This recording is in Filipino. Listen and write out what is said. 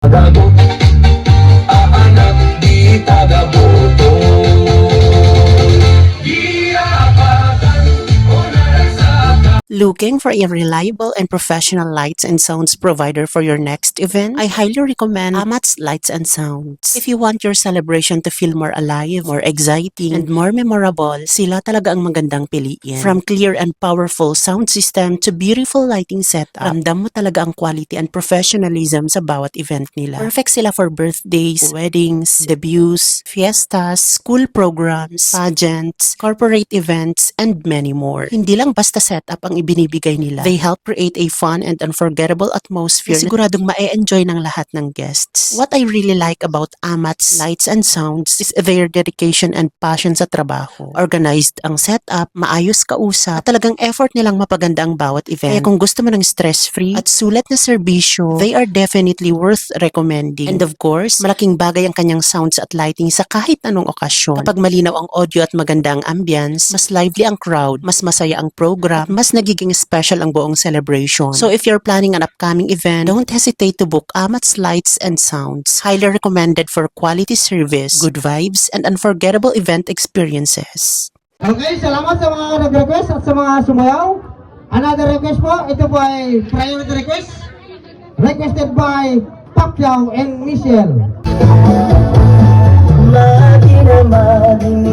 Tagabot, aanap di tagaboto. Giyapatan o narasaka. Looking for a reliable and professional lights and sounds provider for your next event? I highly recommend Amat's Lights and Sounds. If you want your celebration to feel more alive, more exciting, and more memorable, sila talaga ang magandang piliin. From clear and powerful sound system to beautiful lighting setup, ramdam mo talaga ang quality and professionalism sa bawat event nila. Perfect sila for birthdays, weddings, debuts, fiestas, school programs, pageants, corporate events, and many more. Hindi lang basta setup ang ibinibigay nila. They help create a fun and unforgettable atmosphere na siguradong ma-enjoy ng lahat ng guests. What I really like about Amat's Lights and Sounds is their dedication and passion sa trabaho. Organized ang setup, maayos kausap, at talagang effort nilang mapaganda ang bawat event. Kaya kung gusto mo ng stress-free at sulat na serbisyo, they are definitely worth recommending. And of course, malaking bagay ang kanyang sounds at lighting sa kahit anong okasyon. Kapag malinaw ang audio at maganda ang ambience, mas lively ang crowd, mas masaya ang program, at mas nagiging special ang buong celebration. So if you're planning an upcoming event, don't hesitate to book Amat's Lights and Sounds. Highly recommended for quality service, good vibes, and unforgettable event experiences. Okay, salamat sa mga nag-request at sa mga sumayaw. Another request po, ito po ay priority request. Requested by Pacquiao and Michelle. Magina maging